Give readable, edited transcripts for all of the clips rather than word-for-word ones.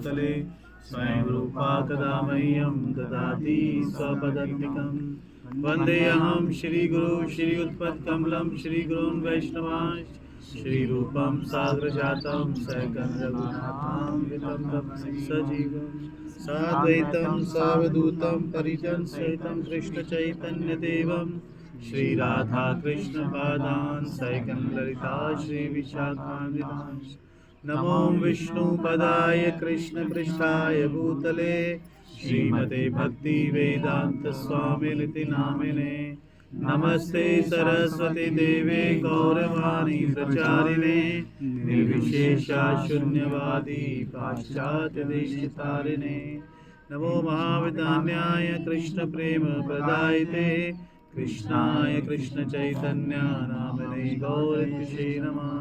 भूतले स्वयं रूपा कदा मह्यं ददाति स्वपदान्तिकं वन्देऽहं श्रीगुरुं श्रीयुतपत्कमलं श्रीगुरून् वैष्णवांश्च श्रीरूपं साग्रजातं सहगण रघुनाथं वितं सजीवं साद्वैतं सावधूतं परिजनसहितं कृष्णचैतन्यदेवं श्रीराधा कृष्णपादान् सहगण ललिता श्रीविशाखान्वितांश्च नमो विष्णुपदाय कृष्णपृष्ठाय भूतले श्रीमते भक्तिवेदांत स्वामिनिति नामिने नमस्ते सरस्वती देवे गौरवाणी प्रचारिणे निर्विशेषा शून्यवादी पाश्चात्य देशतारिणे नमो महाविद्यान्याय कृष्ण प्रेम प्रदायते कृष्णाय कृष्ण चैतन्य नामिने गौरतिषे नमः।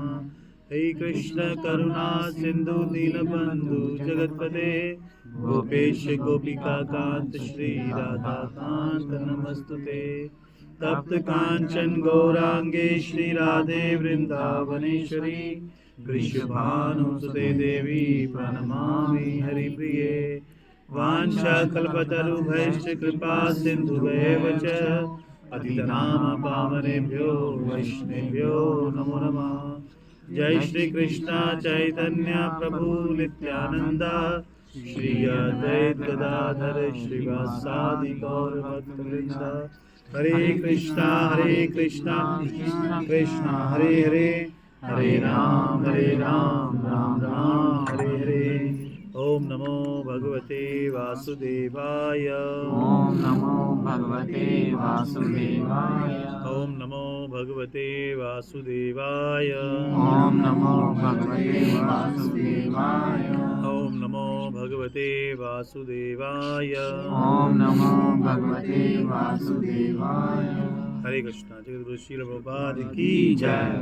हे कृष्ण करुणा सिंधु दीनबंधु जगतपते गोपेश गोपिका कांत श्री राधा कांत नमस्तुते तप्त कांचन गौरांगे श्री राधे वृंदावनेश्वरी वृषभानुसुते देवी प्रणमामि हरिप्रिये वाञ्छाकल्पतरुभ्यश्च कृपा सिन्धुभ्येव च पतितनाम पावनेभ्यो वैष्णवेभ्यो नमो नमः। जय श्री कृष्ण चैतन्य प्रभु नित्यानंद श्री अद्वैत गदाधर श्रीवासादि गौर भक्तवृंद हरे कृष्णा कृष्णा कृष्णा हरे हरे हरे राम राम राम हरे हरे। ओम नमो भगवते वासुदेवाय ओम नमो भगवते वासुदेवाय ओम नमो भगवते वासुदेवाय ओम नमो भगवते वासुदेवाय ओम नमो भगवते वासुदेवाय ओम नमो भगवते वासुदेवाय। हरे कृष्णा। जगद्गुरु श्रील प्रभुपाद की जय।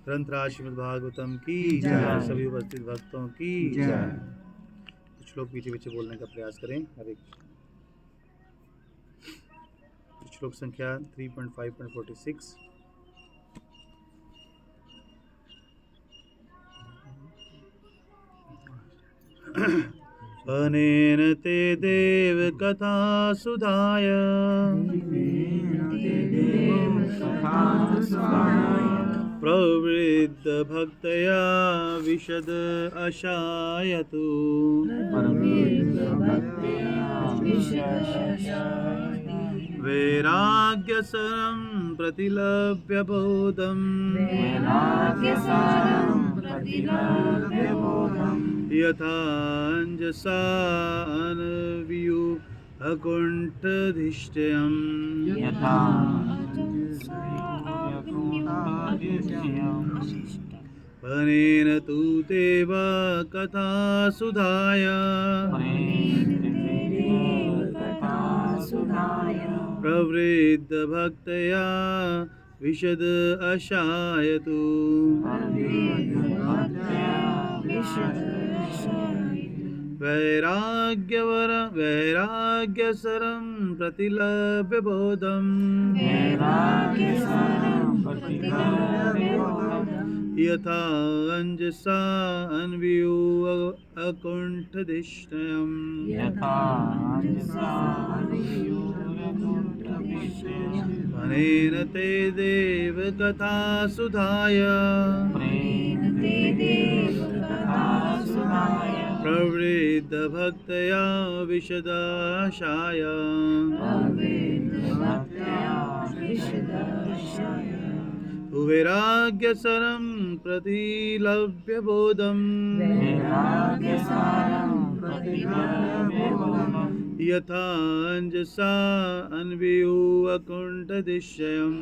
ग्रंथराज श्रीमद्भागवतम की जय। सभी उपस्थित भक्तों की जय। कुछ लोग पीछे पीछे बोलने का प्रयास करें। हरे कृष्ण। श्लोक संख्या 3.5.46। अनेन ते देव कथा सुधाय प्रवृद्ध भक्तया विशद अशायतु वैराग्यसरं प्रतिलभ्य बोधम् यथाञ्जसा अनवियु अकुण्ठधिष्ठयम् अनेन तु देव कथा सुधाय प्रवृद्ध भक्तया विशद अशायतु वैराग्यसरं प्रतिलभ्य बोधम् यथा अंजसा अन्वियो अकुण्ठधिष्ठयम् अनेन ते देव कथा सुधाय प्रवृद्ध भक्तया विशदाशाय वैराग्यसरं प्रतिलभ्य बोधम् यथा अंजसा अन्वियो अकुण्ठधिष्ठयम्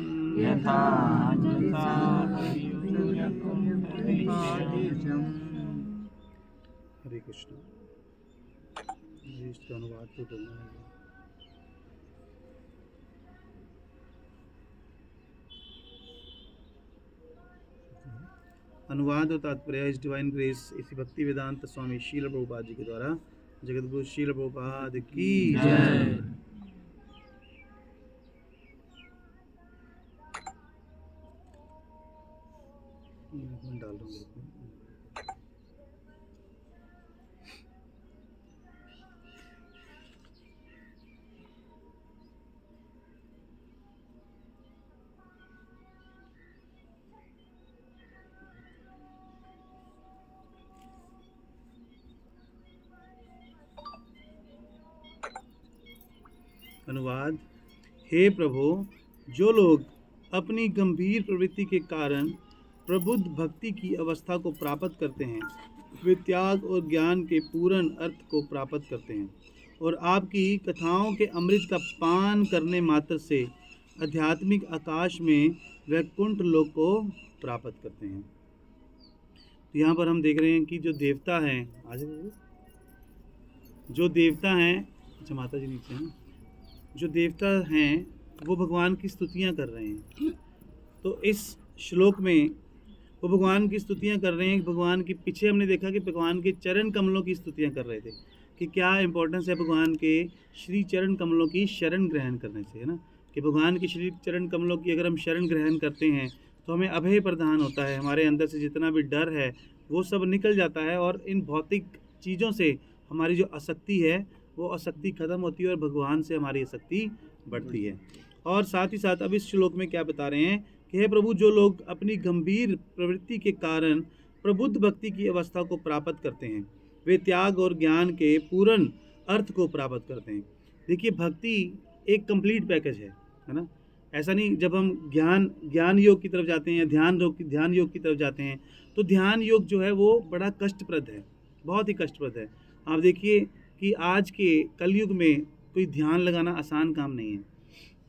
हरे कृष्ण। इसका अनुवाद तो करना है। अनुवाद और तात्पर्य इस डिवाइन ग्रेस इसी भक्ति वेदांत स्वामी शील प्रभुपाद जी के द्वारा जगतगुरु शील प्रभुपाद की जय। डाल दूंगा। अनुवाद। हे प्रभु, जो लोग अपनी गंभीर प्रवृत्ति के कारण प्रबुद्ध भक्ति की अवस्था को प्राप्त करते हैं, वे त्याग और ज्ञान के पूर्ण अर्थ को प्राप्त करते हैं और आपकी कथाओं के अमृत का पान करने मात्र से आध्यात्मिक आकाश में वैकुंठ लोक को प्राप्त करते हैं। तो यहाँ पर हम देख रहे हैं कि जो देवता हैं, जो देवता हैं, अच्छा माता जी नीचे हैं, जो देवता हैं वो भगवान की स्तुतियाँ कर रहे हैं। तो इस श्लोक में वो भगवान की स्तुतियाँ कर रहे हैं। भगवान के पीछे हमने देखा कि भगवान के चरण कमलों की स्तुतियाँ कर रहे थे कि क्या इंपॉर्टेंस है भगवान के श्री चरण कमलों की शरण ग्रहण करने से, है ना, कि भगवान के श्री चरण कमलों की अगर हम शरण ग्रहण करते हैं तो हमें अभय प्रदान होता है। हमारे अंदर से जितना भी डर है वो सब निकल जाता है और इन भौतिक चीज़ों से हमारी जो आसक्ति है वो आसक्ति खत्म होती है और भगवान से हमारी आसक्ति बढ़ती है। और साथ ही साथ अब इस श्लोक में क्या बता रहे हैं कि हे प्रभु, जो लोग अपनी गंभीर प्रवृत्ति के कारण प्रबुद्ध भक्ति की अवस्था को प्राप्त करते हैं, वे त्याग और ज्ञान के पूर्ण अर्थ को प्राप्त करते हैं। देखिए, भक्ति एक कंप्लीट पैकेज है ना। ऐसा नहीं, जब हम ज्ञान योग की तरफ जाते हैं, ध्यान योग की तरफ जाते हैं, तो ध्यान योग जो है वो बड़ा कष्टप्रद है, बहुत ही कष्टप्रद है। आप देखिए कि आज के कलयुग में कोई ध्यान लगाना आसान काम नहीं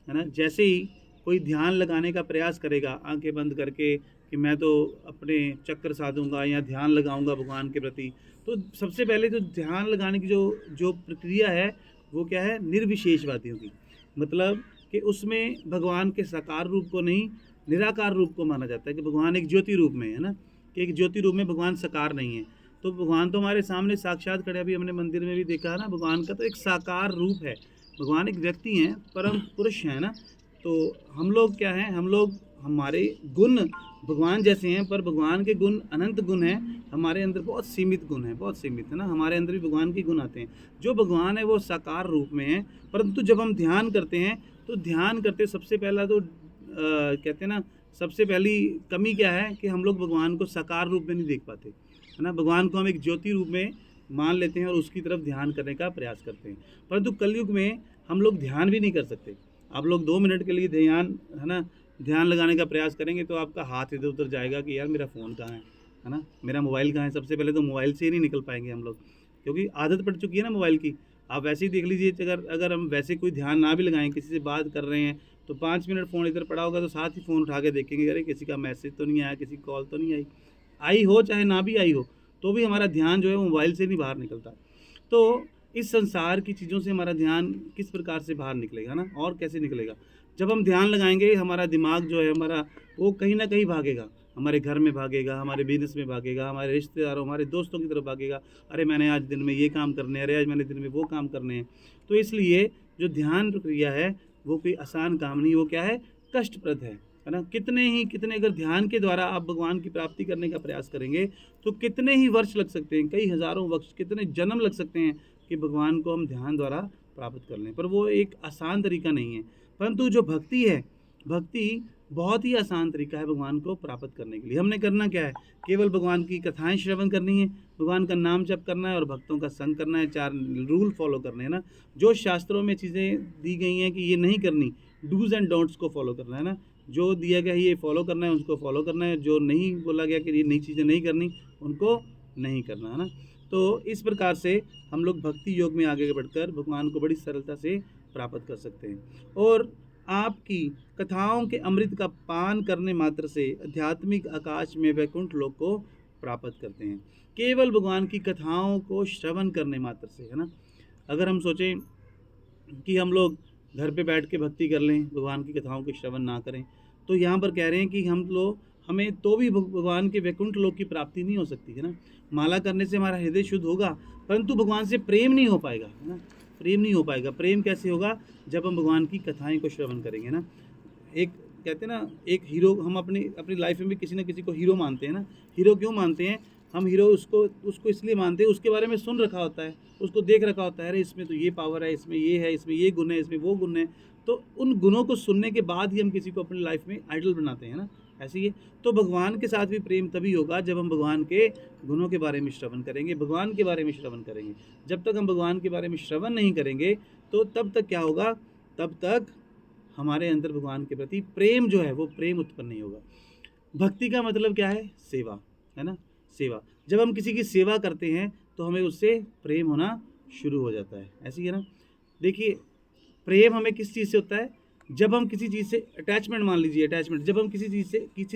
है ना। जैसे ही कोई ध्यान लगाने का प्रयास करेगा आंखें बंद करके कि मैं तो अपने चक्र साधूंगा या ध्यान लगाऊंगा भगवान के प्रति, तो सबसे पहले तो ध्यान लगाने की जो प्रक्रिया है वो क्या है, निर्विशेषवादियों की। मतलब कि उसमें भगवान के साकार रूप को नहीं, निराकार रूप को माना जाता है कि भगवान एक ज्योति रूप में है ना, कि एक ज्योति रूप में भगवान साकार नहीं है। तो भगवान तो हमारे सामने साक्षात खड़े, अभी हमने मंदिर में भी देखा है ना, भगवान का तो एक साकार रूप है। भगवान एक व्यक्ति हैं, परम पुरुष हैं ना। तो हम लोग क्या हैं, हम लोग, हमारे गुण भगवान जैसे हैं पर भगवान के गुण अनंत गुण हैं, हमारे अंदर बहुत सीमित गुण हैं, बहुत सीमित है ना। हमारे अंदर भी भगवान के गुण आते हैं। जो भगवान है वो साकार रूप में है, परंतु जब हम ध्यान करते हैं तो ध्यान करते सबसे पहला तो कहते हैं ना, सबसे पहली कमी क्या है कि हम लोग भगवान को साकार रूप में नहीं देख पाते, है ना। भगवान को हम एक ज्योति रूप में मान लेते हैं और उसकी तरफ ध्यान करने का प्रयास करते हैं। परंतु कलयुग में हम लोग ध्यान भी नहीं कर सकते। आप लोग 2 मिनट के लिए ध्यान, है ना, ध्यान लगाने का प्रयास करेंगे तो आपका हाथ इधर उधर जाएगा कि यार मेरा फ़ोन कहाँ है ना, मेरा मोबाइल कहाँ है। सबसे पहले तो मोबाइल से ही नहीं निकल पाएंगे हम लोग, क्योंकि आदत पड़ चुकी है ना मोबाइल की। आप वैसे ही देख लीजिए, अगर हम वैसे कोई ध्यान ना भी लगाएं, किसी से बात कर रहे हैं तो 5 मिनट फ़ोन इधर पड़ा होगा तो साथ ही फ़ोन उठा के देखेंगे, अरे किसी का मैसेज तो नहीं आया, किसी कॉल तो नहीं आई हो चाहे ना भी आई हो, तो भी हमारा ध्यान जो है वो मोबाइल से नहीं बाहर निकलता। तो इस संसार की चीज़ों से हमारा ध्यान किस प्रकार से बाहर निकलेगा ना, और कैसे निकलेगा। जब हम ध्यान लगाएंगे, हमारा दिमाग जो है हमारा, वो कहीं ना कहीं भागेगा, हमारे घर में भागेगा, हमारे बिजनेस में भागेगा, हमारे रिश्तेदारों, हमारे दोस्तों की तरफ भागेगा। अरे मैंने आज दिन में ये काम करने हैं, अरे आज मैंने दिन में वो काम करने हैं। तो इसलिए जो ध्यान प्रक्रिया है वो कोई आसान काम नहीं, वो क्या है, कष्टप्रद है ना। कितने अगर ध्यान के द्वारा आप भगवान की प्राप्ति करने का प्रयास करेंगे तो कितने ही वर्ष लग सकते हैं, कई हज़ारों वर्ष, कितने जन्म लग सकते हैं कि भगवान को हम ध्यान द्वारा प्राप्त कर लें। पर वो एक आसान तरीका नहीं है। परंतु जो भक्ति है, भक्ति बहुत ही आसान तरीका है भगवान को प्राप्त करने के लिए। हमने करना क्या है, केवल भगवान की कथाएं श्रवण करनी है, भगवान का नाम जप करना है और भक्तों का संग करना है। 4 रूल फॉलो करने हैं ना। जो शास्त्रों में चीज़ें दी गई हैं कि ये नहीं करनी, डूज एंड डोंट्स को फॉलो करना है ना। जो दिया गया है ये फॉलो करना है, उसको फॉलो करना है। जो नहीं बोला गया कि ये नई चीज़ें नहीं करनी, उनको नहीं करना, है ना। तो इस प्रकार से हम लोग भक्ति योग में आगे बढ़कर भगवान को बड़ी सरलता से प्राप्त कर सकते हैं। और आपकी कथाओं के अमृत का पान करने मात्र से आध्यात्मिक आकाश में वैकुंठ लोक को प्राप्त करते हैं। केवल भगवान की कथाओं को श्रवण करने मात्र से, है ना। अगर हम सोचें कि हम लोग घर पे बैठ के भक्ति कर लें, भगवान की कथाओं के श्रवण ना करें, तो यहाँ पर कह रहे हैं कि हमें तो भी भगवान के वैकुंठ लोक की प्राप्ति नहीं हो सकती, है ना। माला करने से हमारा हृदय शुद्ध होगा, परंतु भगवान से प्रेम नहीं हो पाएगा, है ना। प्रेम नहीं हो पाएगा। प्रेम कैसे होगा, जब हम भगवान की कथाएं को श्रवण करेंगे ना। एक कहते हैं ना, एक हीरो, हम अपनी लाइफ में भी किसी न किसी को हीरो मानते हैं ना। हीरो क्यों मानते हैं हम? हीरो उसको इसलिए मानते हैं, उसके बारे में सुन रखा होता है, उसको देख रखा होता है, अरे इसमें तो ये पावर है, इसमें ये है, इसमें ये गुण है, इसमें वो गुण है। तो उन गुणों को सुनने के बाद ही हम किसी को अपनी लाइफ में आइडल बनाते हैं ना। ऐसे ही है। तो भगवान के साथ भी प्रेम तभी होगा जब हम भगवान के गुणों के बारे में श्रवण करेंगे, भगवान के बारे में श्रवण करेंगे। जब तक हम भगवान के बारे में श्रवण नहीं करेंगे तो तब तक क्या होगा तब तक हमारे अंदर भगवान के प्रति प्रेम जो है वो प्रेम उत्पन्न नहीं होगा। भक्ति का मतलब क्या है? सेवा, है ना, सेवा। जब हम किसी की सेवा करते हैं तो हमें उससे प्रेम होना शुरू हो जाता है, ऐसी है ना। देखिए, प्रेम हमें किस चीज़ से होता है? जब हम किसी चीज़ से अटैचमेंट, मान लीजिए अटैचमेंट, जब हम किसी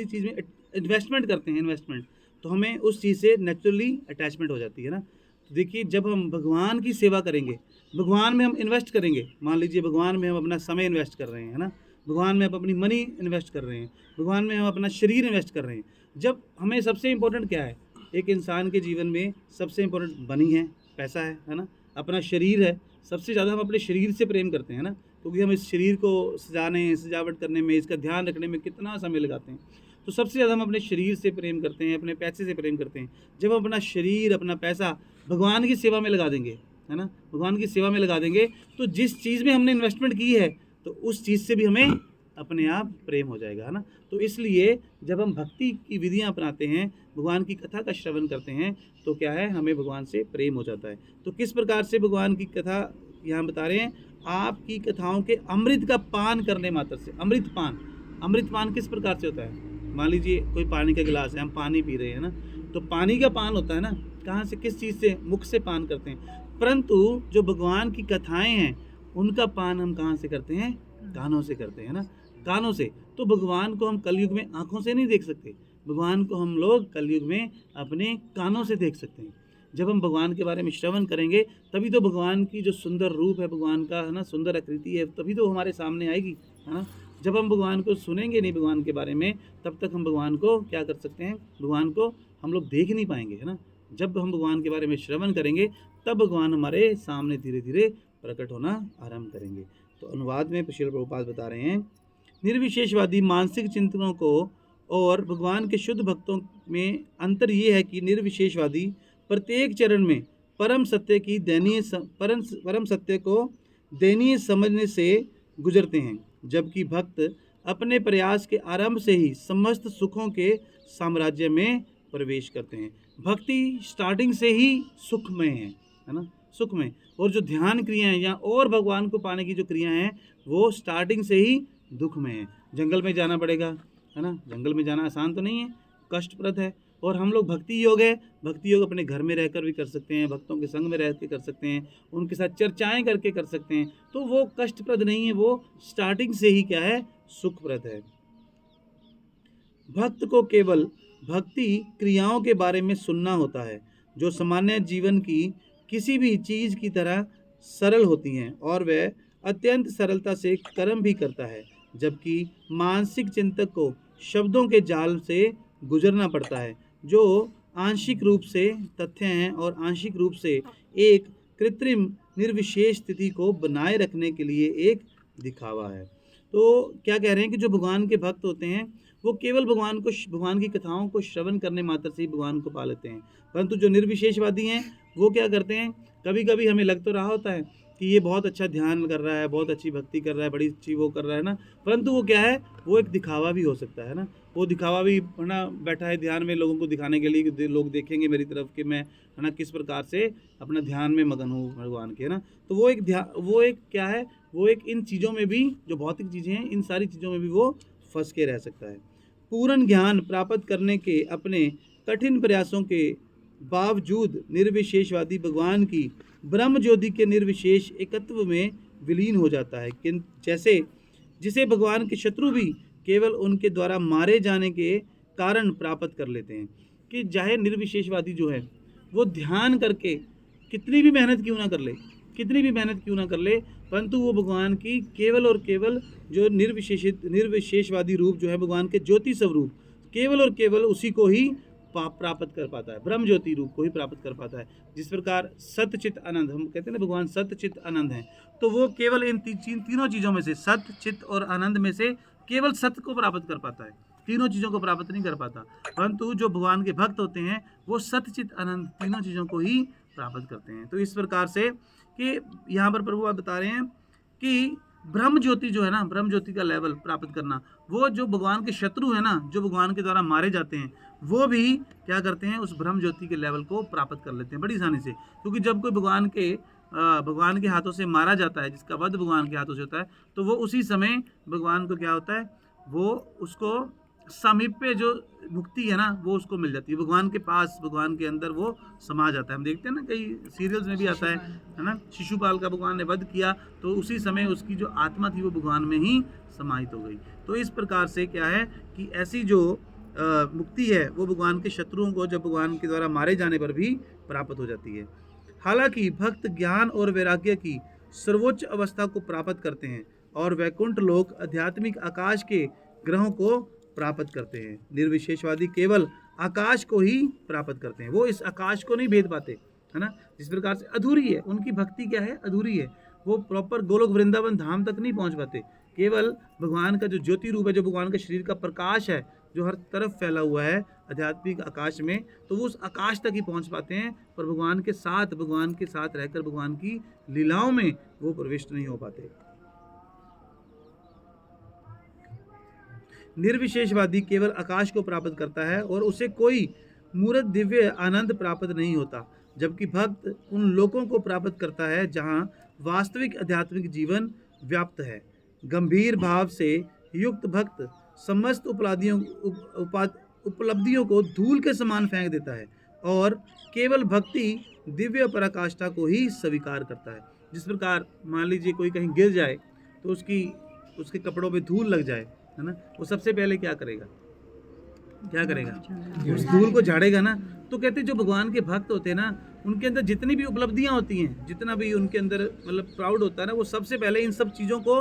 चीज़ में इन्वेस्टमेंट करते हैं, इन्वेस्टमेंट, तो हमें उस चीज़ से नेचुरली अटैचमेंट हो जाती है ना। तो देखिए, जब हम भगवान की सेवा करेंगे, भगवान में हम इन्वेस्ट करेंगे, मान लीजिए भगवान में हम अपना समय इन्वेस्ट कर रहे हैं, है ना, भगवान में हम अपनी मनी इन्वेस्ट कर रहे हैं, भगवान में हम अपना शरीर इन्वेस्ट कर रहे हैं। जब हमें सबसे इम्पोर्टेंट क्या है? एक इंसान के जीवन में सबसे इम्पोर्टेंट मनी है, पैसा है ना, अपना शरीर है। सबसे ज़्यादा हम अपने शरीर से प्रेम करते हैं ना, क्योंकि हम इस शरीर को सजाने, सजावट करने में, इसका ध्यान रखने में कितना समय लगाते हैं। तो सबसे ज़्यादा हम अपने शरीर से प्रेम करते हैं, अपने पैसे से प्रेम करते हैं। जब हम अपना शरीर, अपना पैसा भगवान की सेवा में लगा देंगे, है ना, भगवान की सेवा में लगा देंगे, तो जिस चीज़ में हमने इन्वेस्टमेंट की है तो उस चीज़ से भी हमें अपने आप प्रेम हो जाएगा, है ना। तो इसलिए जब हम भक्ति की विधियां अपनाते हैं, भगवान की कथा का श्रवण करते हैं, तो क्या है, हमें भगवान से प्रेम हो जाता है। तो किस प्रकार से भगवान की कथा यहाँ बता रहे हैं? आपकी कथाओं के अमृत का पान करने मात्र से। अमृत पान किस प्रकार से होता है? मान लीजिए कोई पानी का गिलास है, हम पानी पी रहे हैं ना, तो पानी का पान होता है ना, कहाँ से, किस चीज़ से? मुख से पान करते हैं। परंतु जो भगवान की कथाएं हैं उनका पान हम कहाँ से करते हैं? कानों से करते हैं ना, कानों से। तो भगवान को हम कलयुग में आँखों से नहीं देख सकते, भगवान को हम लोग कलयुग में अपने कानों से देख सकते हैं। जब हम भगवान के बारे में श्रवण करेंगे तभी तो भगवान की जो सुंदर रूप है भगवान का, है ना, सुंदर आकृति है, तभी तो हमारे सामने आएगी, है ना। जब हम भगवान को सुनेंगे नहीं भगवान के बारे में, तब तक हम भगवान को क्या कर सकते हैं? भगवान को हम लोग देख नहीं पाएंगे, है ना। जब हम भगवान के बारे में श्रवण करेंगे तब भगवान हमारे सामने धीरे धीरे प्रकट होना आरंभ करेंगे। तो अनुवाद में श्रील प्रभुपाद बता रहे हैं, निर्विशेषवादी मानसिक चिंतनों को और भगवान के शुद्ध भक्तों में अंतर ये है कि निर्विशेषवादी प्रत्येक चरण में परम सत्य को दयनीय समझने से गुजरते हैं, जबकि भक्त अपने प्रयास के आरंभ से ही समस्त सुखों के साम्राज्य में प्रवेश करते हैं। भक्ति स्टार्टिंग से ही सुखमय है ना, सुखमय। और जो ध्यान क्रियाएं या और भगवान को पाने की जो क्रियाएं हैं वो स्टार्टिंग से ही दुखमय है। जंगल में जाना पड़ेगा, है ना, जंगल में जाना आसान तो नहीं है, कष्टप्रद है। और हम लोग भक्ति योग है, भक्ति योग अपने घर में रहकर भी कर सकते हैं, भक्तों के संग में रह के कर सकते हैं, उनके साथ चर्चाएं करके कर सकते हैं। तो वो कष्टप्रद नहीं है, वो स्टार्टिंग से ही क्या है, सुखप्रद है। भक्त को केवल भक्ति क्रियाओं के बारे में सुनना होता है जो सामान्य जीवन की किसी भी चीज़ की तरह सरल होती हैं, और वह अत्यंत सरलता से कर्म भी करता है, जबकि मानसिक चिंतक को शब्दों के जाल से गुजरना पड़ता है जो आंशिक रूप से तथ्य हैं और आंशिक रूप से एक कृत्रिम निर्विशेष स्थिति को बनाए रखने के लिए एक दिखावा है। तो क्या कह रहे हैं कि जो भगवान के भक्त होते हैं वो केवल भगवान की कथाओं को श्रवण करने मात्र से ही भगवान को पा लेते हैं, परंतु जो निर्विशेषवादी हैं वो क्या करते हैं, कभी कभी हमें लग तो रहा होता है कि ये बहुत अच्छा ध्यान कर रहा है, बहुत अच्छी भक्ति कर रहा है, बड़ी अच्छी वो कर रहा है ना, परंतु वो क्या है, वो एक दिखावा भी हो सकता है ना। वो दिखावा भी ना बैठा है ध्यान में लोगों को दिखाने के लिए कि लोग देखेंगे मेरी तरफ कि मैं, है ना, किस प्रकार से अपना ध्यान में मगन हूँ भगवान के, है ना। तो वो एक क्या है, वो एक इन चीज़ों में भी, जो भौतिक चीज़ें हैं, इन सारी चीज़ों में भी वो फंस के रह सकता है। पूर्ण ज्ञान प्राप्त करने के अपने कठिन प्रयासों के बावजूद निर्विशेषवादी भगवान की ब्रह्म ज्योति के निर्विशेष एकत्व में विलीन हो जाता है, जैसे जिसे भगवान के शत्रु भी केवल उनके द्वारा मारे जाने के कारण प्राप्त कर लेते हैं। कि चाहे निर्विशेषवादी जो है वो ध्यान करके कितनी भी मेहनत क्यों ना कर ले, परंतु वो भगवान की केवल और केवल जो निर्विशेषवादी रूप जो है भगवान के ज्योति स्वरूप, केवल और केवल उसी को ही प्राप्त कर पाता है, ब्रह्म ज्योति रूप को ही प्राप्त कर पाता है। जिस प्रकार सत्यचित आनंद, हम कहते हैं ना भगवान सत्यचित आनंद है, तो वो केवल इन तीनों चीज़ों में से, सत्य, चित्त और आनंद में से केवल सत्य को प्राप्त कर पाता है, तीनों चीज़ों को प्राप्त नहीं कर पाता। परंतु जो भगवान के भक्त होते हैं वो सत्य, चित्त, आनंद तीनों चीज़ों को ही प्राप्त करते हैं। तो इस प्रकार से कि यहाँ पर प्रभु आप बता रहे हैं कि ब्रह्म ज्योति जो है ना, ब्रह्म ज्योति का लेवल प्राप्त करना, वो जो भगवान के शत्रु है ना, जो भगवान के द्वारा मारे जाते हैं, वो भी क्या करते हैं, उस ब्रह्म ज्योति के लेवल को प्राप्त कर लेते हैं बड़ी आसानी से। क्योंकि जब कोई भगवान के भगवान के हाथों से मारा जाता है, जिसका वध भगवान के हाथों से होता है, तो वो उसी समय भगवान को क्या होता है, वो उसको सामीप्य जो मुक्ति है ना वो उसको मिल जाती है, भगवान के पास, भगवान के अंदर वो समा जाता है। हम देखते हैं ना कई सीरियल्स में भी आता है ना, शिशुपाल का भगवान ने वध किया तो उसी समय उसकी जो आत्मा थी वो भगवान में ही समाहित हो गई। तो इस प्रकार से क्या है कि ऐसी जो मुक्ति है वो भगवान के शत्रुओं को जब भगवान के द्वारा मारे जाने पर भी प्राप्त हो जाती है। हालांकि भक्त ज्ञान और वैराग्य की सर्वोच्च अवस्था को प्राप्त करते हैं और वैकुंठ लोक आध्यात्मिक आकाश के ग्रहों को प्राप्त करते हैं। निर्विशेषवादी केवल आकाश को ही प्राप्त करते हैं, वो इस आकाश को नहीं भेद पाते, है ना। जिस प्रकार से अधूरी है उनकी भक्ति, क्या है, अधूरी है, वो प्रॉपर गोलोक वृंदावन धाम तक नहीं पहुंच पाते। केवल भगवान का जो ज्योति रूप है, जो भगवान के शरीर का प्रकाश है, जो हर तरफ फैला हुआ है आध्यात्मिक आकाश में, तो वो उस आकाश तक ही पहुंच पाते हैं, पर भगवान के साथ रहकर भगवान की लीलाओं में वो प्रविष्ट नहीं हो पाते। निर्विशेषवादी केवल आकाश को प्राप्त करता है और उसे कोई मूर्त दिव्य आनंद प्राप्त नहीं होता, जबकि भक्त उन लोकों को प्राप्त करता है जहाँ वास्तविक आध्यात्मिक जीवन व्याप्त है। गंभीर भाव से युक्त भक्त समस्त उपलब्धियों को धूल के समान फेंक देता है और केवल भक्ति दिव्य पराकाष्ठा को ही स्वीकार करता है। जिस प्रकार मान लीजिए कोई कहीं गिर जाए तो उसके कपड़ों पे धूल लग जाए, है ना, वो सबसे पहले क्या करेगा, उस धूल को झाड़ेगा ना। तो कहते जो भगवान के भक्त होते हैं ना, उनके अंदर जितनी भी उपलब्धियां होती हैं, जितना भी उनके अंदर मतलब प्राउड होता है ना, वो सबसे पहले इन सब चीज़ों को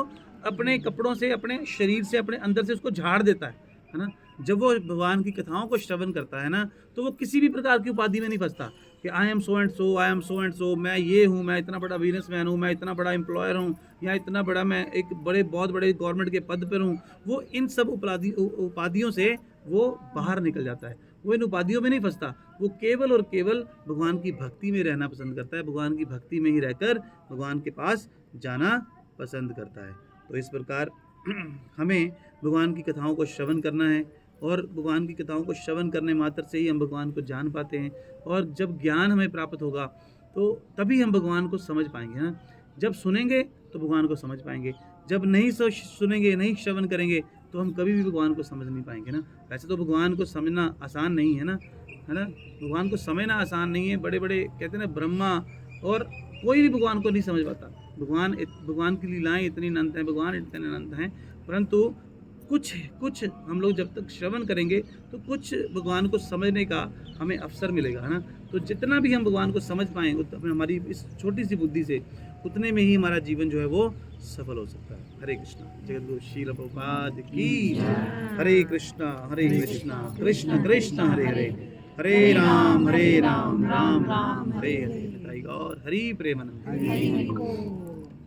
अपने कपड़ों से, अपने शरीर से, अपने अंदर से उसको झाड़ देता है ना। जब वो भगवान की कथाओं को श्रवण करता है ना, तो वो किसी भी प्रकार की उपाधि में नहीं फंसता कि I am so and so, I am so and so, मैं ये हूँ, मैं इतना बड़ा बिजनेसमैन हूँ, मैं इतना बड़ा एम्प्लॉयर हूँ, या इतना बड़ा मैं एक बहुत बड़े गवर्नमेंट के पद पर हूँ। वो इन सब उपाधियों से वो बाहर निकल जाता है, वो इन उपाधियों में नहीं फंसता, वो केवल और केवल भगवान की भक्ति में रहना पसंद करता है, भगवान की भक्ति में ही रहकर भगवान के पास जाना पसंद करता है। तो इस प्रकार हमें भगवान की कथाओं को श्रवण करना है, और भगवान की कथाओं को श्रवण करने मात्र से ही हम भगवान को जान पाते हैं, और जब ज्ञान हमें प्राप्त होगा तो तभी हम भगवान को समझ पाएंगे ना। जब सुनेंगे तो भगवान को समझ पाएंगे, जब नहीं सुनेंगे, नहीं श्रवण करेंगे, तो हम कभी भी भगवान को समझ नहीं पाएंगे ना। वैसे तो भगवान को समझना आसान नहीं है ना, है ना, भगवान को समझना आसान नहीं है। बड़े बड़े कहते हैं ना ब्रह्मा और कोई भी भगवान को नहीं समझ पाता। भगवान की लीलाएं इतनी अनंत हैं, भगवान इतने अनंत हैं, परंतु कुछ हम लोग जब तक श्रवण करेंगे तो कुछ भगवान को समझने का हमें अवसर मिलेगा, है ना। तो जितना भी हम भगवान को समझ पाएंगे हमारी इस छोटी सी बुद्धि से, उतने में ही हमारा जीवन जो है वो सफल हो सकता है। हरे कृष्णा। जगद्गुरु श्रील प्रभुपाद की जय। हरे कृष्णा कृष्ण कृष्ण हरे हरे, हरे राम राम राम हरे हरे। और हरि प्रेमानंद।